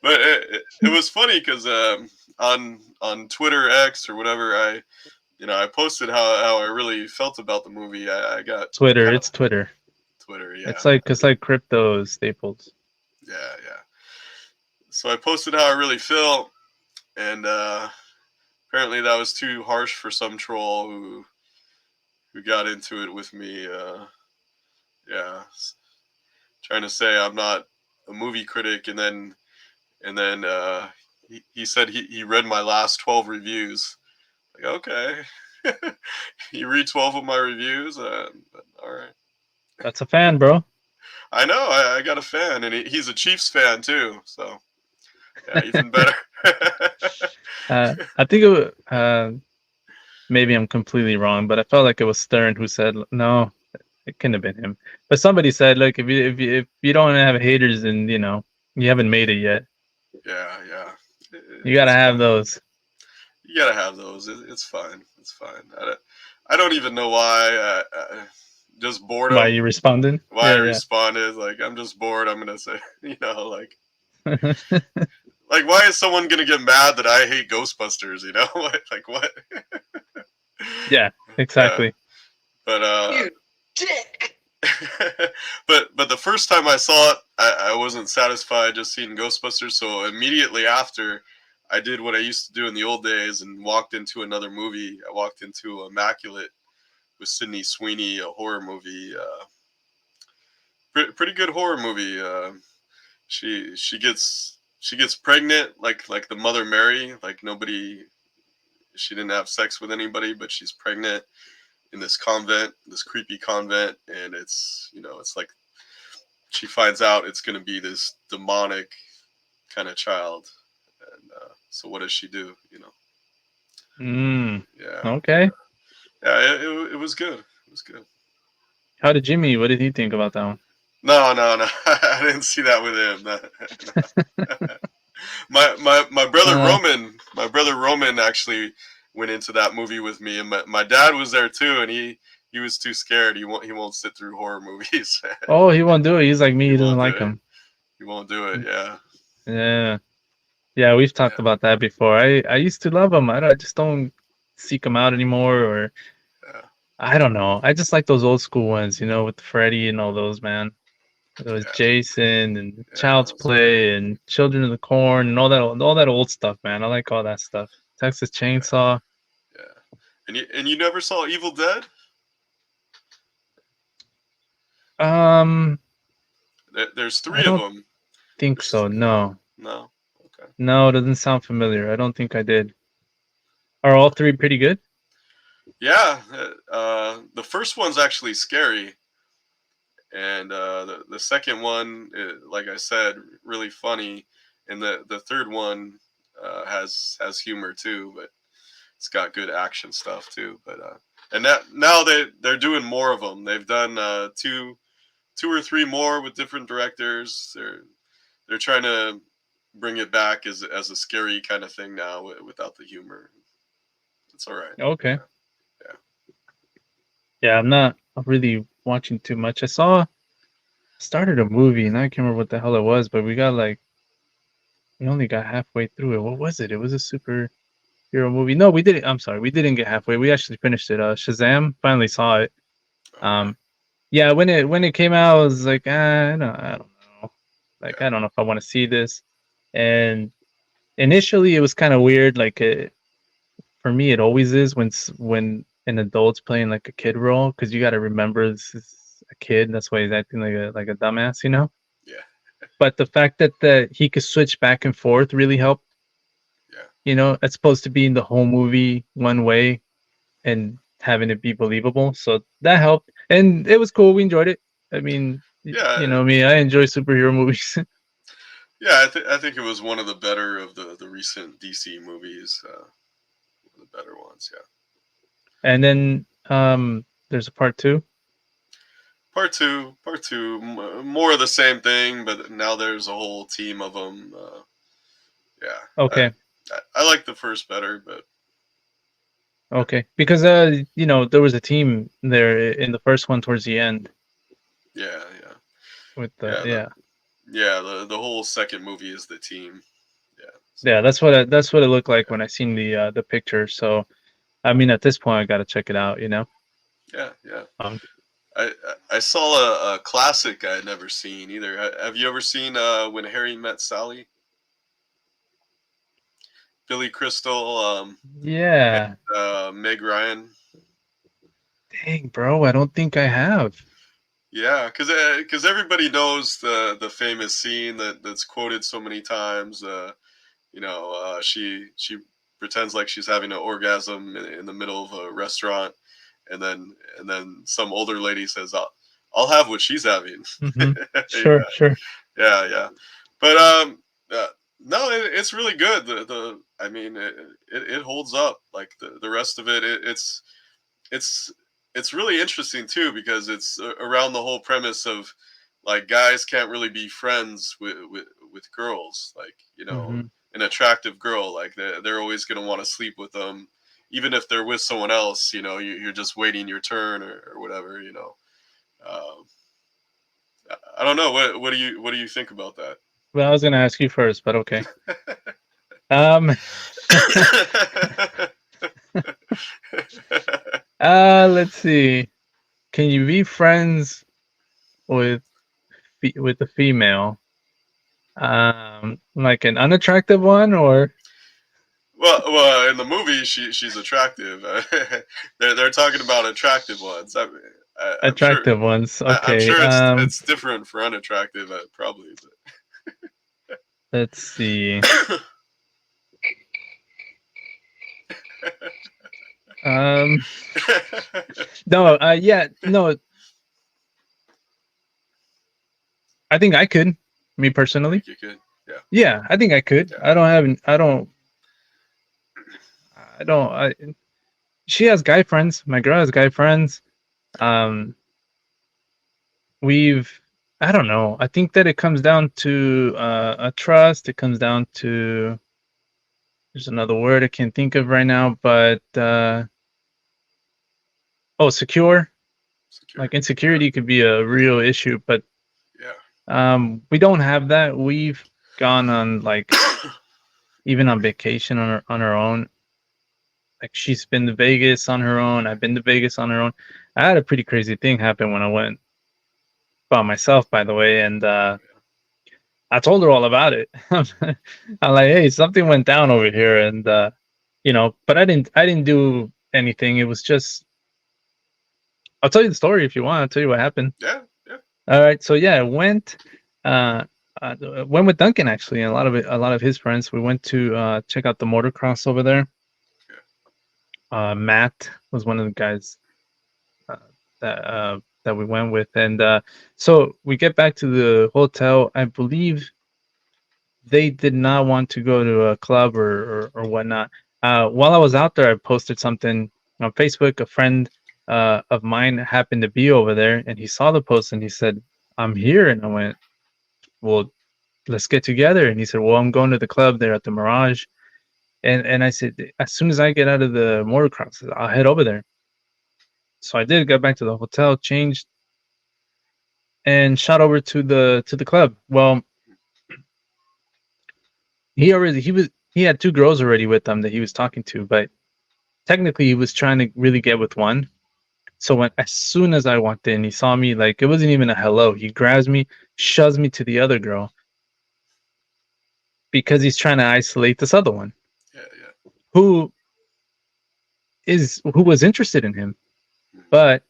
But it was funny because on Twitter X or whatever, I posted how I really felt about the movie. I got Twitter. It's Twitter. Twitter, yeah. It's like crypto staples. Yeah. So I posted how I really felt, and apparently that was too harsh for some troll who got into it with me. Yeah, trying to say I'm not a movie critic, and then he said he read my last 12 reviews. Like, okay, you read 12 of my reviews, but all right. That's a fan, bro. I know, I got a fan, and he's a Chiefs fan too, so yeah, even better. I think maybe I'm completely wrong, but I felt like it was Stern who said no. It couldn't have been him, but somebody said, "Look, if you don't have haters, then you haven't made it yet. Yeah. You gotta have fine. those. You gotta have those. It's fine. It's fine. I don't even know why. Just boredom. Why you responded? Why I responded? Like, I'm just bored. I'm gonna say, like, like, why is someone gonna get mad that I hate Ghostbusters? Like what? Yeah, exactly. But you dick. but the first time I saw it, I wasn't satisfied just seeing Ghostbusters. So immediately after, I did what I used to do in the old days and walked into another movie. I walked into Immaculate with Sydney Sweeney, a horror movie. Pretty good horror movie. She gets pregnant like the Mother Mary. Like she didn't have sex with anybody, but she's pregnant in this convent, this creepy convent, and it's like she finds out it's going to be this demonic kind of child, and so what does she do? Yeah. Okay. Yeah, it was good. It was good. How did Jimmy? What did he think about that one? No, no, no. I didn't see that with him. My brother Roman actually went into that movie with me, and my dad was there too, and he was too scared. He won't sit through horror movies. Oh, he won't do it. He's like me. He He doesn't won't do like it. him. He won't do it. Yeah. Yeah. Yeah, we've talked about that before. I used to love them. I just don't seek them out anymore, or Yeah. I don't know. I just like those old school ones, with Freddy and all those, man. There was Yeah. Jason and Yeah, Child's Play and Children of the Corn and all that old stuff, man. I like all that stuff. Texas Chainsaw. Yeah. And you never saw Evil Dead? Um, There's I 3 of don't them. think so. No, No. Okay. no, it doesn't sound familiar. I don't think I did. Are all 3 pretty good? Yeah. The first one's actually scary, and the second one, like I said, really funny, and the third one has humor too, but it's got good action stuff too. But and that now they're doing more of them. They've done two or 3 more with different directors. They're trying to bring it back as a scary kind of thing now without the humor. It's all right. Okay. Yeah. Yeah, I'm not really watching too much. I started a movie and I can't remember what the hell it was, but we only got halfway through it. What was it? It was a superhero movie. No, we didn't. I'm sorry, we didn't get halfway. We actually finished it. Shazam. Finally saw it. Okay. Yeah, when it came out, I was like, I don't know. Like, I don't know if I want to see this. And initially, it was kind of weird. Like, for me, it always is when an adult's playing like a kid role, because you got to remember this is a kid. That's why he's acting like a dumbass, Yeah. But the fact that he could switch back and forth really helped. Yeah. It's supposed to be in the whole movie one way and having it be believable. So that helped. And it was cool. We enjoyed it. I mean, Yeah. you know me, I enjoy superhero movies. Yeah, I think it was one of the better of the recent DC movies. One of the better ones, yeah. And then there's a part 2. Part two, more of the same thing, but now there's a whole team of them. Yeah. Okay. I like the first better, but Okay. Because there was a team there in the first one towards the end yeah. with Yeah. The whole second movie is the team. Yeah. Yeah, that's what it looked like when I seen the picture. So I mean, at this point I got to check it out, Yeah. I saw a classic I had never seen either. Have you ever seen When Harry Met Sally? Billy Crystal, Yeah. and Meg Ryan. Dang, bro, I don't think I have. Yeah, because everybody knows the famous scene that's quoted so many times. She pretends like she's having an orgasm in the middle of a restaurant, and then some older lady says, "I'll have what she's having." Mm-hmm. Sure, sure. Yeah. But no, it's really good. I mean, it holds up. Like the rest of it, it's really interesting too, because it's around the whole premise of like guys can't really be friends with girls, like Mm-hmm. an attractive girl, like they're always going to want to sleep with them, even if they're with someone else. You're just waiting your turn or whatever. Um, I don't know, what do you think about that? Well, I was gonna ask you first, but okay. Um let's see. Can you be friends with the female? Like an unattractive one, or Well, in the movie, she's attractive. They're talking about attractive ones. I'm sure. attractive ones? I'm Okay. sure it's different for unattractive, probably. Let's see. But. No, yeah, no. I think I could, me personally. You could, yeah. Yeah, I think I could. Yeah. She has guy friends. My girl has guy friends. We've I don't know. I think that it comes down to a trust. It comes down to, there's another word I can't think of right now, but secure. Like insecurity could be a real issue, but we don't have that. We've gone on like even on vacation on our own. Like she's been to Vegas on her own. I've been to Vegas on her own. I had a pretty crazy thing happen when I went by myself, by the way, and I told her all about it. I'm like, hey, something went down over here, and but I didn't do anything. It was just, I'll tell you the story if you want. I'll tell you what happened. Yeah. All right, so yeah, I went with Duncan actually, and a lot of his friends. We went to check out the motocross over there. Matt was one of the guys that we went with, and so we get back to the hotel. I believe they did not want to go to a club or whatnot. While I was out there, I posted something on Facebook. A friend of mine happened to be over there, and he saw the post and he said, "I'm here," and I went, "Well, let's get together." And he said, "Well, I'm going to the club there at the Mirage." And I said, as soon as I get out of the motocross, I'll head over there. So I did, got back to the hotel, changed, and shot over to the club. Well, he had two girls already with him that he was talking to, but technically he was trying to really get with one. So as soon as I walked in, he saw me, like it wasn't even a hello. He grabs me, shoves me to the other girl because he's trying to isolate this other one. Who was interested in him, but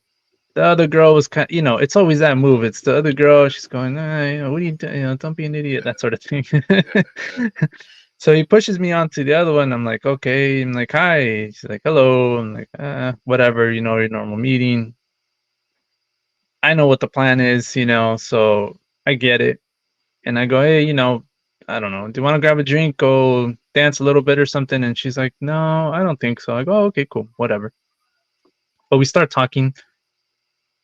the other girl was kind of, it's always that move. It's the other girl. She's going, what are you doing? Don't be an idiot, that sort of thing. So he pushes me onto the other one. I'm like, okay. I'm like, hi. She's like, hello. I'm like, whatever, your normal meeting. I know what the plan is, so I get it. And I go, hey, I don't know. Do you want to grab a drink? Go dance a little bit or something? And she's like, no, I don't think so. I go, oh, okay, cool, whatever. But we start talking.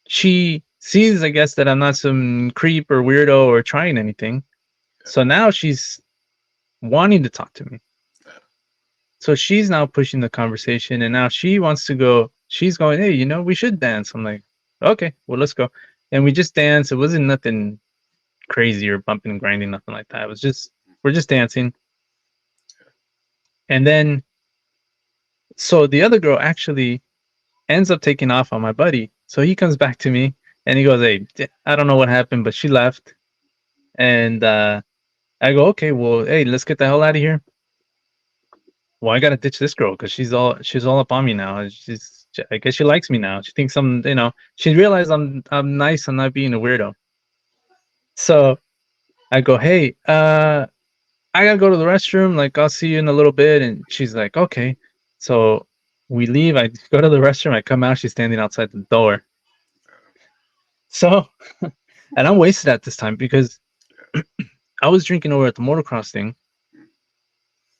She sees, I guess, that I'm not some creep or weirdo or trying anything. So now she's wanting to talk to me. So she's now pushing the conversation, and now she wants to go. She's going, hey, we should dance. I'm like, okay, well, let's go. And we just dance. It wasn't nothing crazy or bumping and grinding, nothing like that. It was we're just dancing. And then, so the other girl actually ends up taking off on my buddy. So he comes back to me and he goes, hey, I don't know what happened, but she left. And I go, okay, well, hey, let's get the hell out of here. Well, I gotta ditch this girl because she's all up on me now. I guess she likes me now. She thinks she realized I'm nice. I'm not being a weirdo. So I go, hey, I gotta go to the restroom. Like, I'll see you in a little bit. And she's like, okay. So we leave. I go to the restroom. I come out. She's standing outside the door. So, and I'm wasted at this time because I was drinking over at the motocross thing.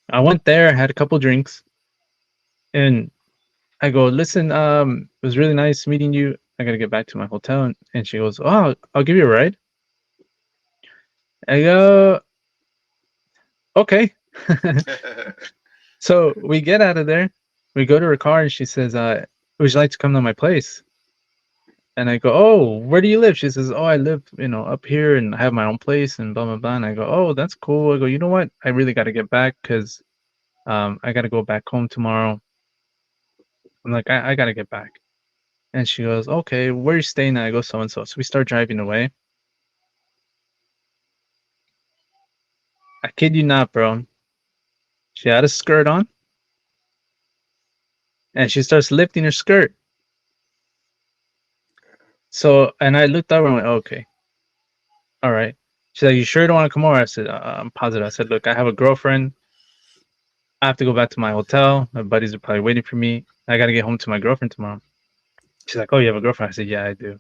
I went there, had a couple drinks, and I go, listen, it was really nice meeting you. I gotta get back to my hotel. And she goes, oh, I'll give you a ride. I go, okay. So we get out of there. We go to her car, and she says, would you like to come to my place? And I go, oh, where do you live? She says, oh, I live, up here, and I have my own place, and blah, blah, blah. And I go, oh, that's cool. I go, you know what? I really got to get back because I got to go back home tomorrow. I'm like, I got to get back. And she goes, okay, where are you staying at? I go, so-and-so. So we start driving away. I kid you not, bro. She had a skirt on. And she starts lifting her skirt. So, and I looked over and went, okay. All right. She's like, you sure you don't want to come over? I said, I'm positive. I said, look, I have a girlfriend. I have to go back to my hotel. My buddies are probably waiting for me. I got to get home to my girlfriend tomorrow. She's like, oh, you have a girlfriend? I said, yeah, I do.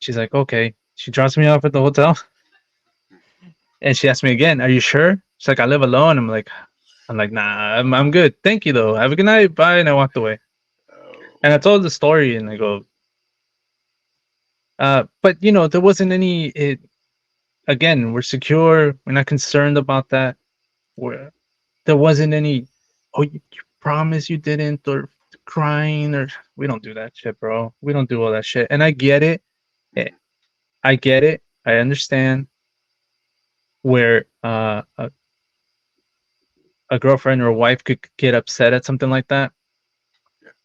She's like, okay. She drops me off at the hotel. And she asked me again, are you sure? She's like, I live alone. I'm like, nah, I'm good. Thank you, though. Have a good night. Bye. And I walked away. And I told the story, and I go, But there wasn't any. Again, we're secure. We're not concerned about that. There wasn't any. Oh, you promise you didn't, or crying, or we don't do that shit, bro. We don't do all that shit. And I get it. Eh, I get it. I understand where a girlfriend or a wife could get upset at something like that.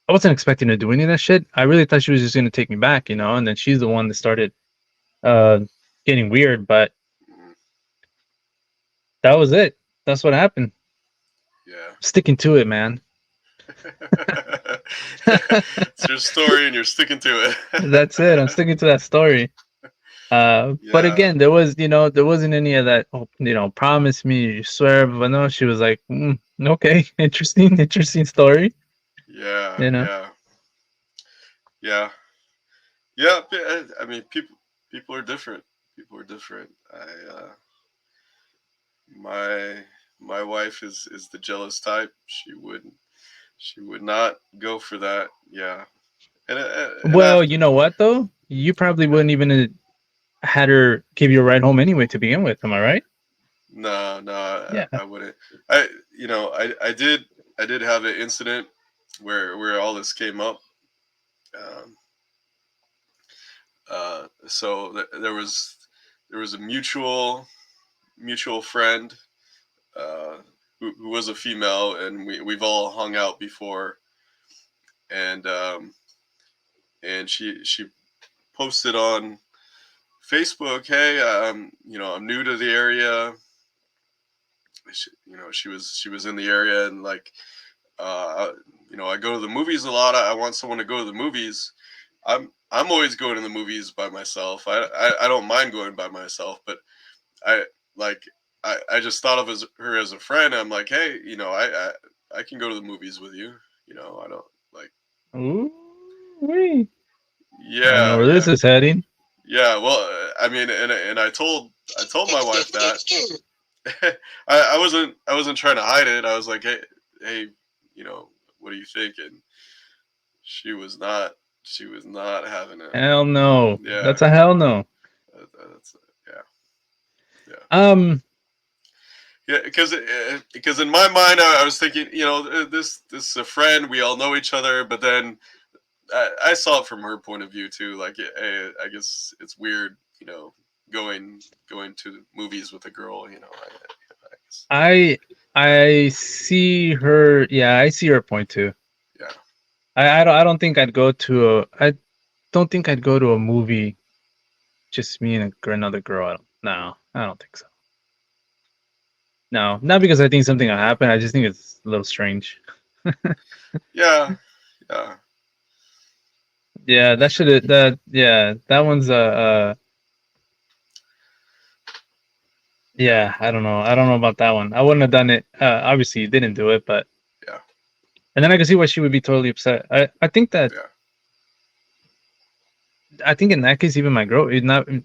I wasn't expecting to do any of that shit. I really thought she was just gonna take me back, and then she's the one that started uh getting weird, but that was it. That's what happened. Yeah. Sticking to it, man. It's your story and you're sticking to it. That's it. I'm sticking to that story. But Yeah. again, there wasn't any of that, promise me, you swear, but no, she was like, okay, interesting story. Yeah. You know? Yeah. Yeah. I mean, people are different. People are different. My wife is the jealous type. She would not go for that. Yeah. And Well, you know what though? You probably wouldn't even had her give you a ride home anyway to begin with. Am I right? No, Yeah. I wouldn't. I did have an incident where all this came up. So there was a mutual friend who was a female, and we've all hung out before, and she posted on Facebook, "Hey, I'm new to the area." She was in the area, and like, I go to the movies a lot. I want someone to go to the movies. I'm always going to the movies by myself. I don't mind going by myself, but I like I just thought of her as a friend. I'm like, hey, I can go to the movies with you. I don't like. Ooh, wait. Yeah, I don't know where this is heading. Yeah, well, I mean, and I told my wife that. I wasn't trying to hide it. I was like, hey, what do you think? And she was not having it. Hell no. Yeah, That's a hell no. Yeah, because in my mind I was thinking, this is a friend. We all know each other, but then I saw it from her point of view too. Like, I guess it's weird, going to movies with a girl. I see her. Yeah, I see her point too. Yeah. I don't think I'd go to a movie just me and another girl. No, I don't think so. No, not because I think something will happen. I just think it's a little strange. Yeah. Yeah, that one's yeah, I don't know about that one. I wouldn't have done it. Obviously you didn't do it, but yeah. And then I can see why she would be totally upset. I think that I think in that case, even my girl,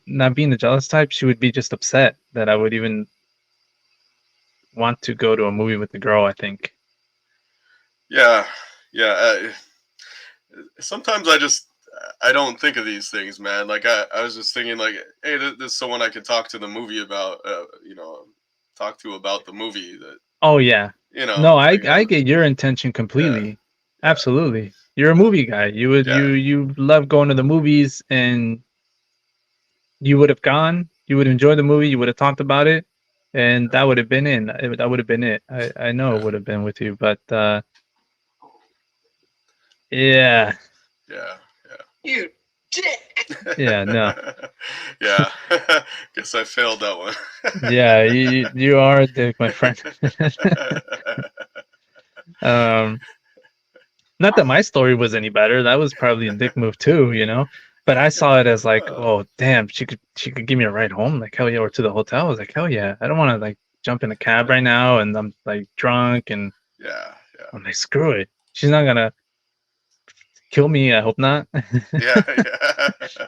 not being the jealous type, she would be just upset that I would even want to go to a movie with the girl. I think. Yeah. Sometimes I don't think of these things, man. Like I was just thinking, like, hey, this is someone I could talk to the movie about. Talk to about the movie. That. Oh yeah. No, I get your intention completely. Yeah. Absolutely. You're a movie guy. You love going to the movies, and you would have gone. You would enjoy the movie. You would have talked about it, and that would have been it. That would have been it. I know it would have been with you, but yeah. Yeah. You dick. Yeah. No. Yeah. Guess I failed that one. Yeah, you are a dick, my friend. Not that my story was any better. That was probably a dick move too, But I saw it as like, oh damn, she could give me a ride home, like hell yeah, or to the hotel. I was like, hell yeah. I don't want to like jump in a cab right now, and I'm like drunk, and yeah. I'm like, screw it. She's not gonna kill me. I hope not. Yeah.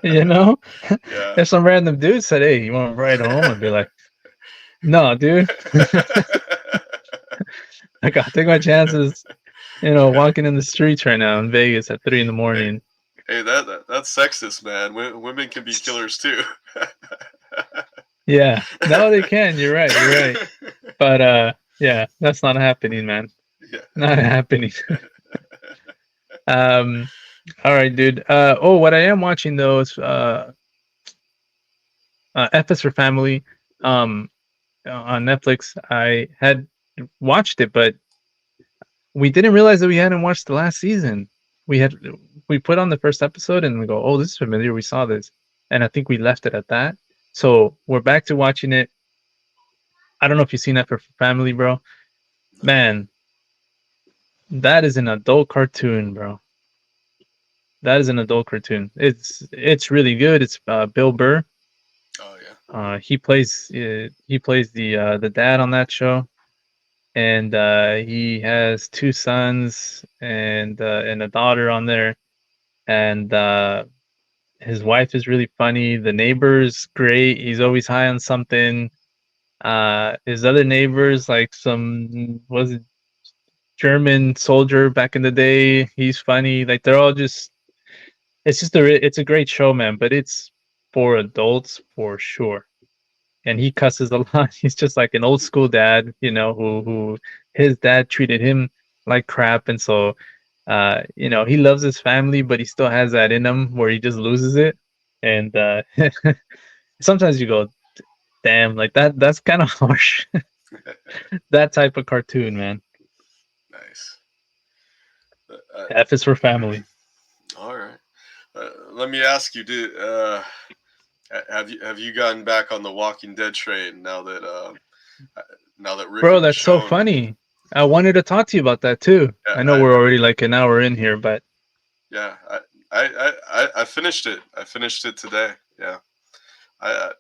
Yeah. Yeah. If some random dude said, hey, you want to ride home? I'd be like, no, dude. I gotta take my chances. Walking in the streets right now in Vegas at 3 a.m. Hey, that's sexist, man. Women can be killers too. Yeah, no, they can. You're right. You're right. But yeah, that's not happening, man. Yeah. Not happening. All right, dude. Oh, what I am watching though is F is for Family. On Netflix. I had watched it, but we didn't realize that we hadn't watched the last season. We put on the first episode and we go, oh, this is familiar. We saw this, and I think we left it at that. So we're back to watching it. I don't know if you've seen F for Family, bro. Man, that is an adult cartoon, bro. That is an adult cartoon. It's really good. It's Bill Burr. Oh yeah. He plays the dad on that show, and he has 2 sons and a daughter on there, and his wife is really funny. The neighbor's great. He's always high on something. His other neighbors, like some was it German soldier back in the day. He's funny. Like they're all just. It's a great show, man. But it's for adults for sure. And he cusses a lot. He's just like an old school dad, who his dad treated him like crap, and so he loves his family, but he still has that in him where he just loses it. And sometimes you go, damn, like that's kind of harsh. That type of cartoon, man. Nice. F is for Family. All right. Let me ask you, have you gotten back on the Walking Dead train now that Rick? Bro, that's so funny. I wanted to talk to you about that too. Yeah, I know we're already like an hour in here, but yeah, I finished it. I finished it today. Yeah, I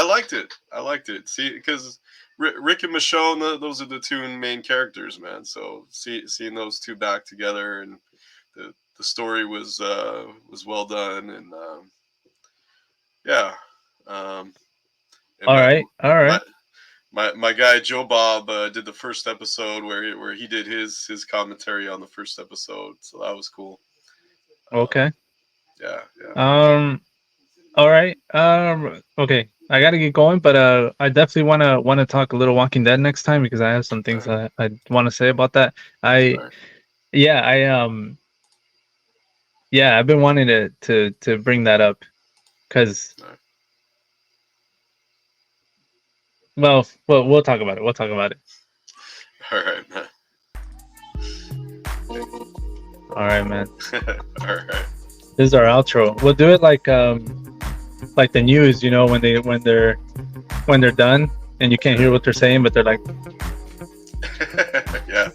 liked it. I liked it. See, because Rick and Michonne, those are the 2 main characters, man. So seeing those 2 back together, and the story was well done, and yeah. And all right. My guy Joe Bob did the first episode where he did his commentary on the first episode, so that was cool. Okay. Yeah. All right. Okay. I gotta get going, but I definitely wanna talk a little Walking Dead next time because I have some things I want to say about that. I've been wanting to bring that up because. Well, we'll talk about it. We'll talk about it. All right, man. All right, man. All right. This is our outro. We'll do it like the news, when they're done and you can't hear what they're saying, but they're like. Yeah.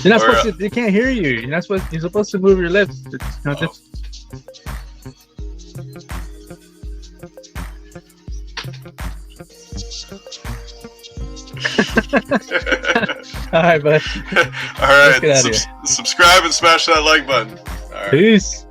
You're not supposed to. They can't hear you. You're supposed to move your lips. All right, bud. All right. Subscribe and smash that like button. All right. Peace.